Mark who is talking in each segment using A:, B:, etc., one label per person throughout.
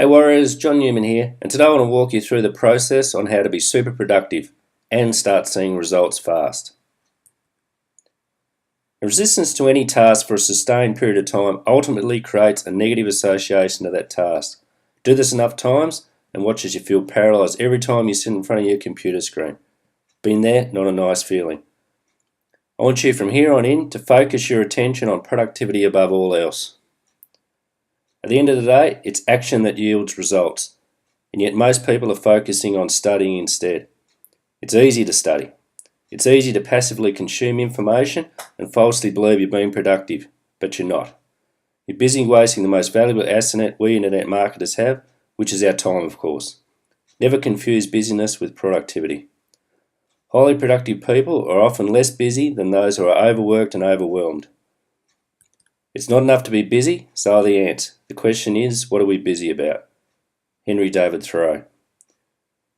A: Hey Warriors, John Newman here, and today I want to walk you through the process on how to be super productive and start seeing results fast. Resistance to any task for a sustained period of time ultimately creates a negative association to that task. Do this enough times and watch as you feel paralysed every time you sit in front of your computer screen. Been there, not a nice feeling. I want you from here on in to focus your attention on productivity above all else. At the end of the day, it's action that yields results, and yet most people are focusing on studying instead. It's easy to study. It's easy to passively consume information and falsely believe you're being productive, but you're not. You're busy wasting the most valuable asset we internet marketers have, which is our time, of course. Never confuse busyness with productivity. Highly productive people are often less busy than those who are overworked and overwhelmed. It's not enough to be busy, so are the ants. The question is, what are we busy about? Henry David Thoreau. If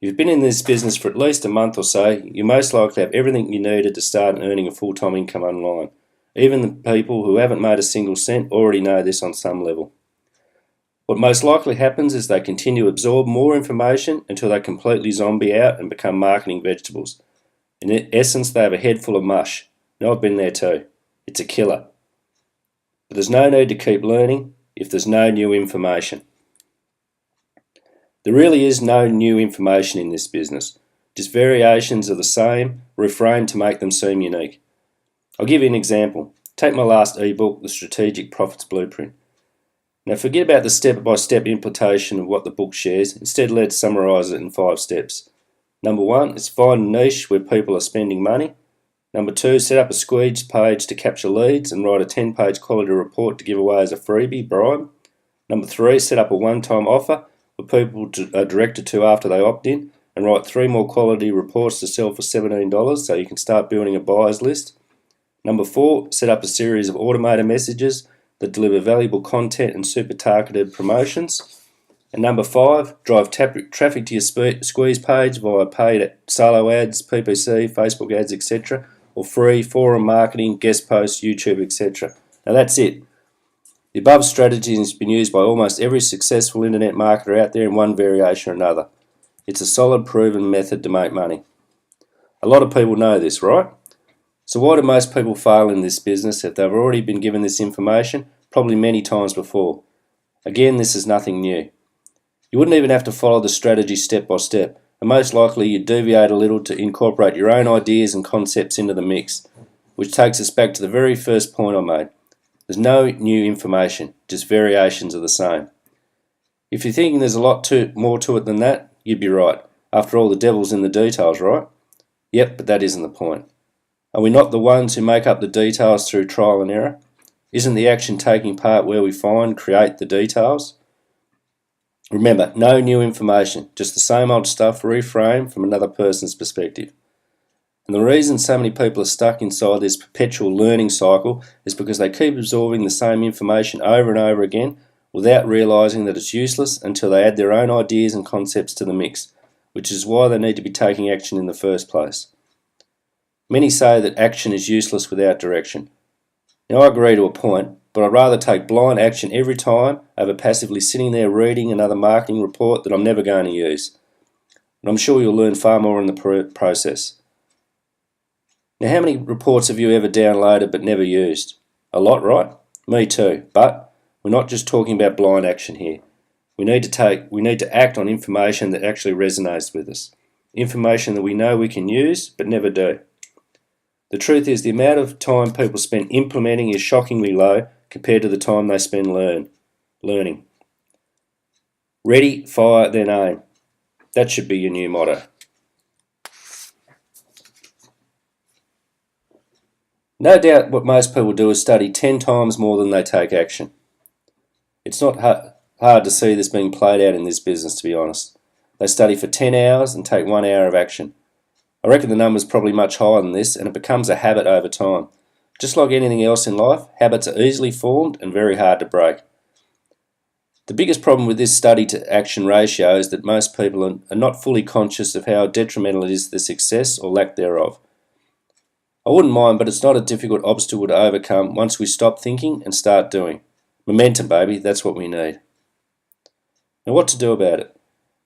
A: you've been in this business for at least a month or so, you most likely have everything you needed to start earning a full-time income online. Even the people who haven't made a single cent already know this on some level. What most likely happens is they continue to absorb more information until they completely zombie out and become marketing vegetables. In essence, they have a head full of mush. Now I've been there too. It's a killer. But there's no need to keep learning if there's no new information. There really is no new information in this business, just variations of the same reframed to make them seem unique. I'll give you an example. Take my last ebook, The Strategic Profits Blueprint. Now forget about the step-by-step implementation of what the book shares, instead let's summarise it in 5 steps. Number 1 is find a niche where people are spending money. Number 2, set up a squeeze page to capture leads and write a 10-page quality report to give away as a freebie bribe. Number 3, set up a one-time offer where people are directed to after they opt in and write 3 more quality reports to sell for $17 so you can start building a buyer's list. Number 4, set up a series of automated messages that deliver valuable content and super targeted promotions. And number 5, drive traffic to your squeeze page via paid solo ads, PPC, Facebook ads, etc. or free forum marketing, guest posts, YouTube, etc. Now that's it. The above strategy has been used by almost every successful internet marketer out there in one variation or another. It's a solid, proven method to make money. A lot of people know this, right? So why do most people fail in this business if they've already been given this information, probably many times before? Again, this is nothing new. You wouldn't even have to follow the strategy step by step, and most likely you'd deviate a little to incorporate your own ideas and concepts into the mix, which takes us back to the very first point I made. There's no new information, just variations of the same. If you're thinking there's a lot more to it than that, you'd be right. After all, the devil's in the details, right? Yep, but that isn't the point. Are we not the ones who make up the details through trial and error? Isn't the action taking part where we create the details? Remember, no new information, just the same old stuff reframed from another person's perspective. And the reason so many people are stuck inside this perpetual learning cycle is because they keep absorbing the same information over and over again without realising that it's useless until they add their own ideas and concepts to the mix, which is why they need to be taking action in the first place. Many say that action is useless without direction. Now I agree to a point, but I'd rather take blind action every time over passively sitting there reading another marketing report that I'm never going to use. And I'm sure you'll learn far more in the process. Now, how many reports have you ever downloaded but never used? A lot, right? Me too. But we're not just talking about blind action here. We need to act on information that actually resonates with us. Information that we know we can use but never do. The truth is the amount of time people spend implementing is shockingly low compared to the time they spend learning. Ready, fire, then aim. That should be your new motto. No doubt what most people do is study 10 times more than they take action. It's not hard to see this being played out in this business, to be honest. They study for 10 hours and take 1 hour of action. I reckon the number's probably much higher than this, and it becomes a habit over time. Just like anything else in life, habits are easily formed and very hard to break. The biggest problem with this study to action ratio is that most people are not fully conscious of how detrimental it is to their success or lack thereof. I wouldn't mind, but it's not a difficult obstacle to overcome once we stop thinking and start doing. Momentum, baby, that's what we need. Now, what to do about it?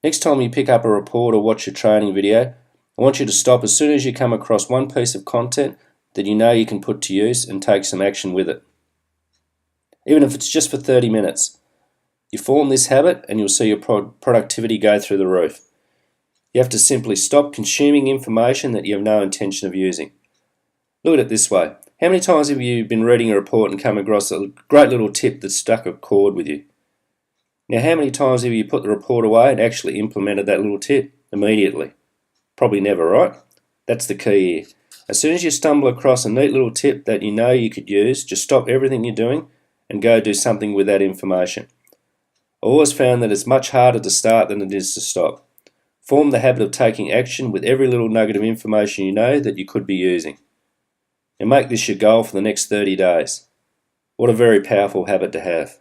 A: Next time you pick up a report or watch your training video, I want you to stop as soon as you come across one piece of content that you know you can put to use and take some action with it. Even if it's just for 30 minutes. You form this habit and you'll see your productivity go through the roof. You have to simply stop consuming information that you have no intention of using. Look at it this way. How many times have you been reading a report and come across a great little tip that stuck a chord with you? Now, how many times have you put the report away and actually implemented that little tip immediately? Probably never, right? That's the key here. As soon as you stumble across a neat little tip that you know you could use, just stop everything you're doing and go do something with that information. I always found that it's much harder to start than it is to stop. Form the habit of taking action with every little nugget of information you know that you could be using. And make this your goal for the next 30 days. What a very powerful habit to have.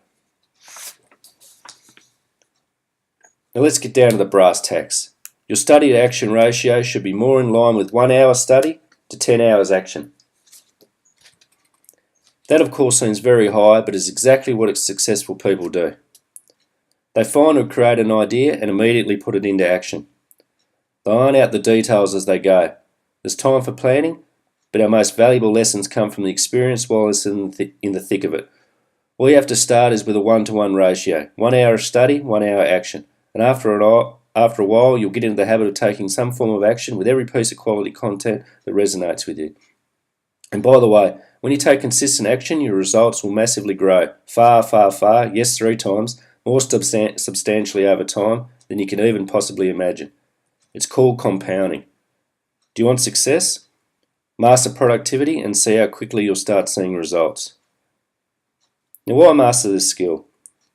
A: Now let's get down to the brass tacks. Your study to action ratio should be more in line with 1 hour study to 10 hours action. That of course seems very high, but is exactly what successful people do. They find or create an idea and immediately put it into action. They iron out the details as they go. There's time for planning, but our most valuable lessons come from the experience while it's in the thick of it. All you have to start is with a 1-to-1 ratio. 1 hour of study, 1 hour action. And after a while, you'll get into the habit of taking some form of action with every piece of quality content that resonates with you. And by the way, when you take consistent action, your results will massively grow. Far, yes, 3 times, more substantially over time than you can even possibly imagine. It's called compounding. Do you want success? Master productivity and see how quickly you'll start seeing results. Now, why master this skill?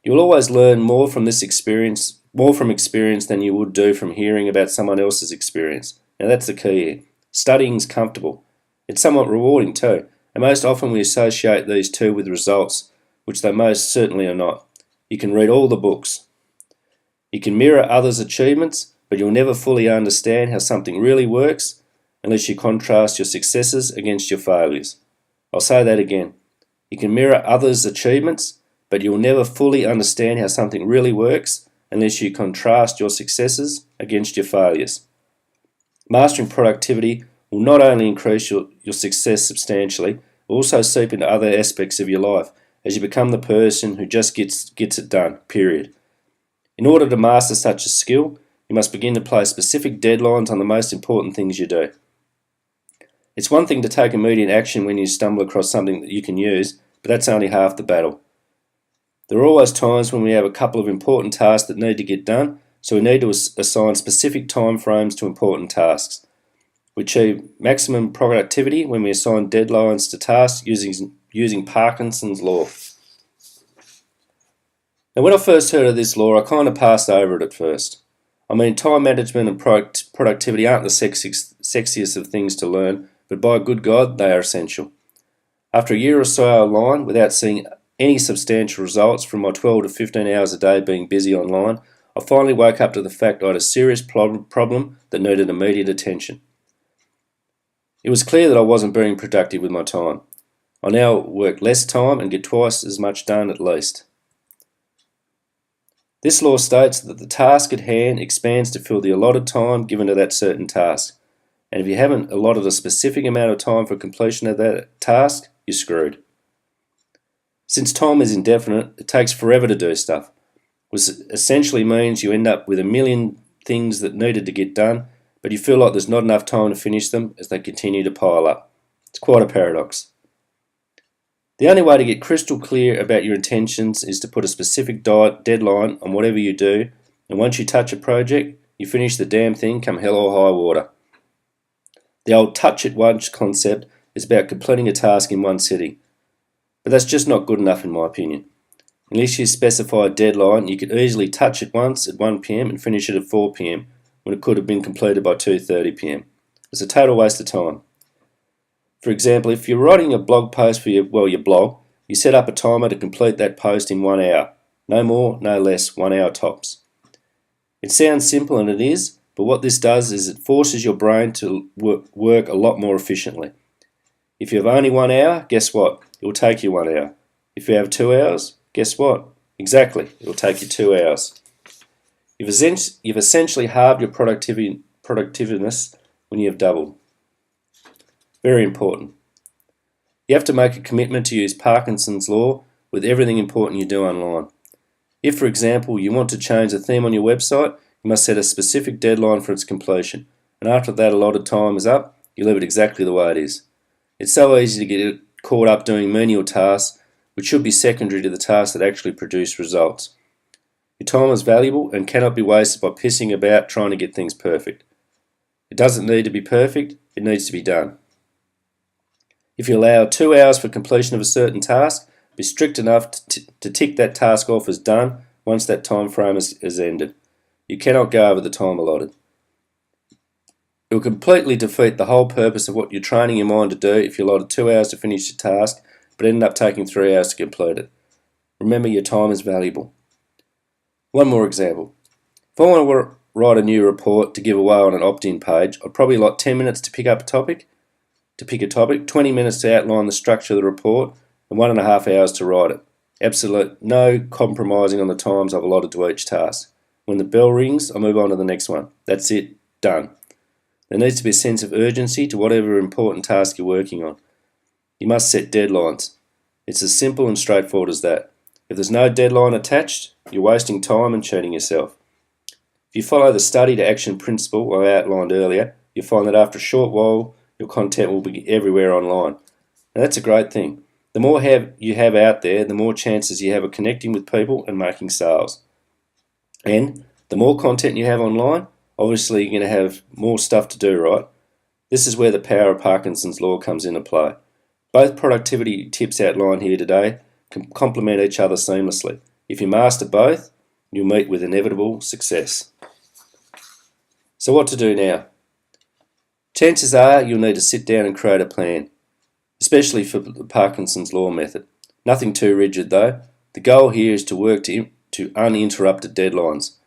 A: You'll always learn more from experience than you would do from hearing about someone else's experience. Now that's the key here. Studying's comfortable. It's somewhat rewarding too, and most often we associate these two with results, which they most certainly are not. You can read all the books. You can mirror others' achievements, but you'll never fully understand how something really works unless you contrast your successes against your failures. I'll say that again. You can mirror others' achievements, but you'll never fully understand how something really works unless you contrast your successes against your failures. Mastering productivity will not only increase your success substantially, but also seep into other aspects of your life as you become the person who just gets it done, period. In order to master such a skill, you must begin to place specific deadlines on the most important things you do. It's one thing to take immediate action when you stumble across something that you can use, but that's only half the battle. There are always times when we have a couple of important tasks that need to get done, so we need to assign specific time frames to important tasks. We achieve maximum productivity when we assign deadlines to tasks using Parkinson's law. Now, when I first heard of this law, I kind of passed over it at first. I mean, time management and productivity aren't the sexiest of things to learn, but by good God, they are essential. After a year or so online, without seeing any substantial results from my 12 to 15 hours a day being busy online, I finally woke up to the fact I had a serious problem that needed immediate attention. It was clear that I wasn't being productive with my time. I now work less time and get twice as much done at least. This law states that the task at hand expands to fill the allotted time given to that certain task. And if you haven't allotted a specific amount of time for completion of that task, you're screwed. Since time is indefinite, it takes forever to do stuff, which essentially means you end up with a million things that needed to get done, but you feel like there's not enough time to finish them as they continue to pile up. It's quite a paradox. The only way to get crystal clear about your intentions is to put a specific deadline on whatever you do, and once you touch a project, you finish the damn thing come hell or high water. The old touch it once concept is about completing a task in one sitting, but that's just not good enough in my opinion. Unless you specify a deadline, you could easily touch it once at 1 PM and finish it at 4 PM when it could have been completed by 2:30 PM. It's a total waste of time. For example, if you're writing a blog post for your blog, you set up a timer to complete that post in 1 hour. No more, no less, 1 hour tops. It sounds simple, and it is, but what this does is it forces your brain to work a lot more efficiently. If you have only 1 hour, guess what? It will take you 1 hour. If you have 2 hours, guess what? Exactly, it will take you 2 hours. You've essentially halved your productiveness when you have doubled. Very important. You have to make a commitment to use Parkinson's law with everything important you do online. If, for example, you want to change the theme on your website, you must set a specific deadline for its completion, and after that allotted time is up, you leave it exactly the way it is. It's so easy to get caught up doing menial tasks, which should be secondary to the tasks that actually produce results. Your time is valuable and cannot be wasted by pissing about trying to get things perfect. It doesn't need to be perfect, it needs to be done. If you allow 2 hours for completion of a certain task, be strict enough to tick that task off as done once that time frame is ended. You cannot go over the time allotted. It will completely defeat the whole purpose of what you're training your mind to do if you allotted 2 hours to finish your task but ended up taking 3 hours to complete it. Remember, your time is valuable. One more example. If I want to write a new report to give away on an opt-in page, I'd probably allot 10 minutes to pick a topic, 20 minutes to outline the structure of the report, and 1.5 hours to write it. Absolute no compromising on the times I've allotted to each task. When the bell rings, I move on to the next one. That's it, done. There needs to be a sense of urgency to whatever important task you're working on. You must set deadlines. It's as simple and straightforward as that. If there's no deadline attached, you're wasting time and cheating yourself. If you follow the study to action principle I outlined earlier, you'll find that after a short while, your content will be everywhere online. Now that's a great thing. The more you have out there, the more chances you have of connecting with people and making sales. And the more content you have online, obviously you're going to have more stuff to do, right? This is where the power of Parkinson's law comes into play. Both productivity tips outlined here today can complement each other seamlessly. If you master both, you'll meet with inevitable success. So what to do now? Chances are you'll need to sit down and create a plan, especially for the Parkinson's law method. Nothing too rigid though. The goal here is to work to uninterrupted deadlines.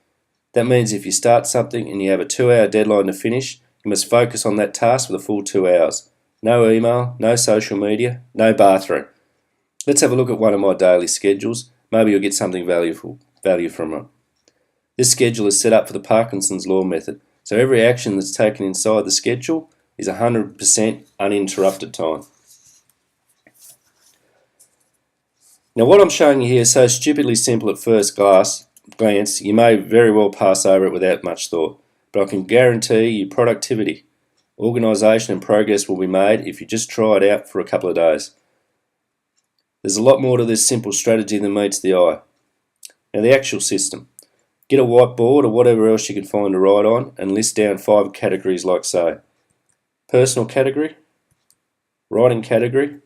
A: That means if you start something and you have a 2-hour deadline to finish, you must focus on that task for the full 2 hours. No email, no social media, no bathroom. Let's have a look at one of my daily schedules. Maybe you'll get something value from it. This schedule is set up for the Parkinson's law method, so every action that's taken inside the schedule is 100% uninterrupted time. Now what I'm showing you here is so stupidly simple at first glance, you may very well pass over it without much thought, but I can guarantee you productivity, organisation and progress will be made if you just try it out for a couple of days. There's a lot more to this simple strategy than meets the eye. Now the actual system. Get a whiteboard or whatever else you can find to write on and list down 5 categories like so. Personal category, writing category,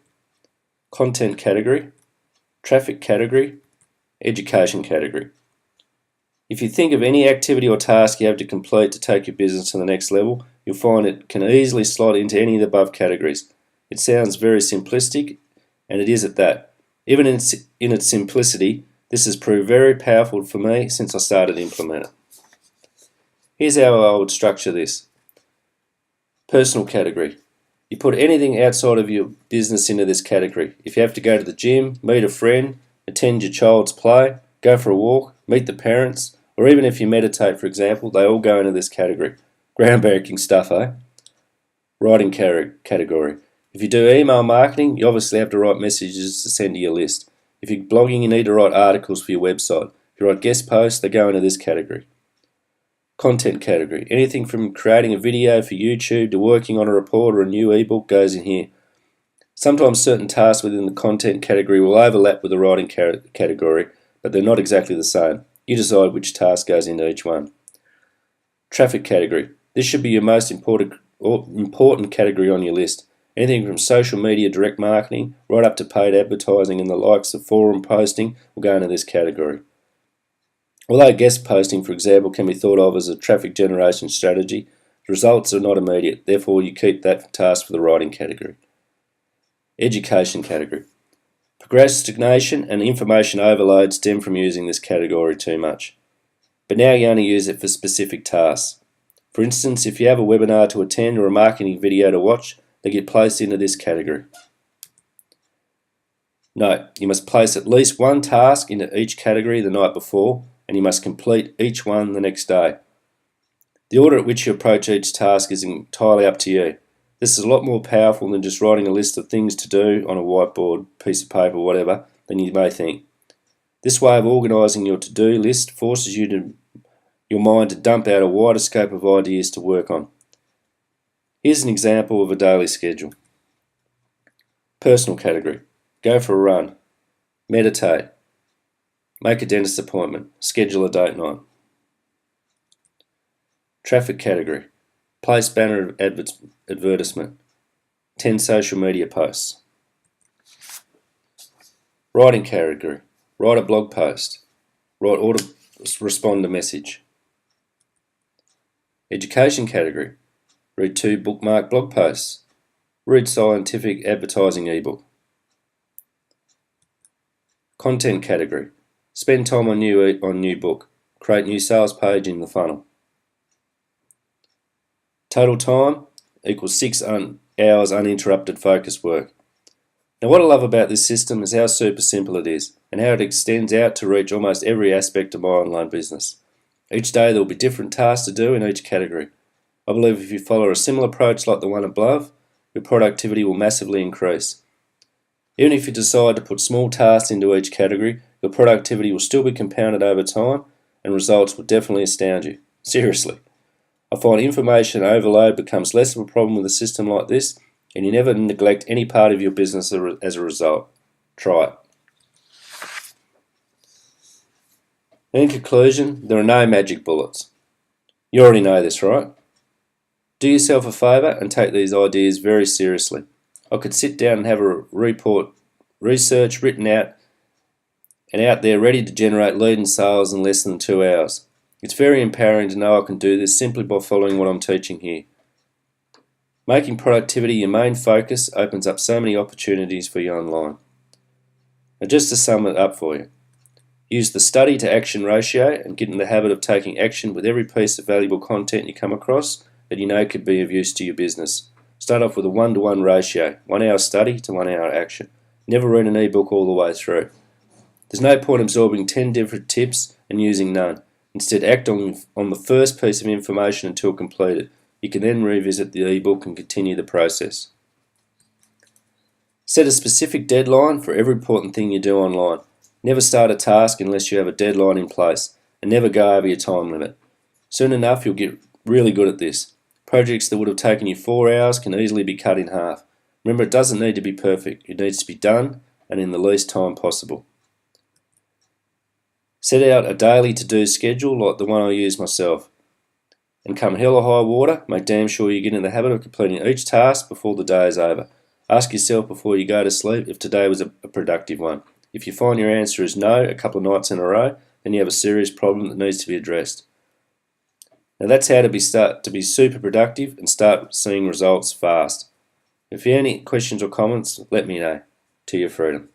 A: content category, traffic category, education category. If you think of any activity or task you have to complete to take your business to the next level, you'll find it can easily slot into any of the above categories. It sounds very simplistic, and it is at that. Even in its simplicity, this has proved very powerful for me since I started to implement it. Here's how I would structure this. Personal category. You put anything outside of your business into this category. If you have to go to the gym, meet a friend, attend your child's play, go for a walk, meet the parents, or even if you meditate, for example, they all go into this category. Groundbreaking stuff, eh? Writing category. If you do email marketing, you obviously have to write messages to send to your list. If you're blogging, you need to write articles for your website. If you write guest posts, they go into this category. Content category. Anything from creating a video for YouTube to working on a report or a new ebook goes in here. Sometimes certain tasks within the content category will overlap with the writing category, but they're not exactly the same. You decide which task goes into each one. Traffic category. This should be your most important category on your list. Anything from social media direct marketing right up to paid advertising and the likes of forum posting will go into this category. Although guest posting, for example, can be thought of as a traffic generation strategy, the results are not immediate, therefore you keep that task for the writing category. Education category. Procrastination and information overload stem from using this category too much. But now you only use it for specific tasks. For instance, if you have a webinar to attend or a marketing video to watch, they get placed into this category. Note, you must place at least one task into each category the night before and you must complete each one the next day. The order at which you approach each task is entirely up to you. This is a lot more powerful than just writing a list of things to do on a whiteboard, piece of paper, whatever, than you may think. This way of organising your to-do list forces your mind to dump out a wider scope of ideas to work on. Here's an example of a daily schedule. Personal category: go for a run, meditate, make a dentist appointment, schedule a date night. Traffic category: place banner advertisement, 10 social media posts. Writing category: write a blog post, write auto-respond to message. Education category: read 2 bookmark blog posts, read scientific advertising ebook. Content category: spend time on new book, create new sales page in the funnel. Total time equals 6 hours uninterrupted focused work. Now what I love about this system is how super simple it is and how it extends out to reach almost every aspect of my online business. Each day there will be different tasks to do in each category. I believe if you follow a similar approach like the one above, your productivity will massively increase. Even if you decide to put small tasks into each category, your productivity will still be compounded over time and results will definitely astound you. Seriously. I find information overload becomes less of a problem with a system like this, and you never neglect any part of your business as a result. Try it. In conclusion, there are no magic bullets. You already know this, right? Do yourself a favour and take these ideas very seriously. I could sit down and have a report research written out and out there ready to generate lead and sales in less than 2 hours. It's very empowering to know I can do this simply by following what I'm teaching here. Making productivity your main focus opens up so many opportunities for you online. Now just to sum it up for you, use the study to action ratio and get in the habit of taking action with every piece of valuable content you come across that you know could be of use to your business. Start off with a 1-to-1 ratio, 1 hour study to 1 hour action. Never read an ebook all the way through. There's no point absorbing 10 different tips and using none. Instead, act on the first piece of information until completed. You can then revisit the ebook and continue the process. Set a specific deadline for every important thing you do online. Never start a task unless you have a deadline in place, and never go over your time limit. Soon enough, you'll get really good at this. Projects that would have taken you 4 hours can easily be cut in half. Remember, it doesn't need to be perfect. It needs to be done and in the least time possible. Set out a daily to-do schedule like the one I use myself. And come hell or high water, make damn sure you get in the habit of completing each task before the day is over. Ask yourself before you go to sleep if today was a productive one. If you find your answer is no a couple of nights in a row, then you have a serious problem that needs to be addressed. Now that's how to be super productive and start seeing results fast. If you have any questions or comments, let me know. To your freedom.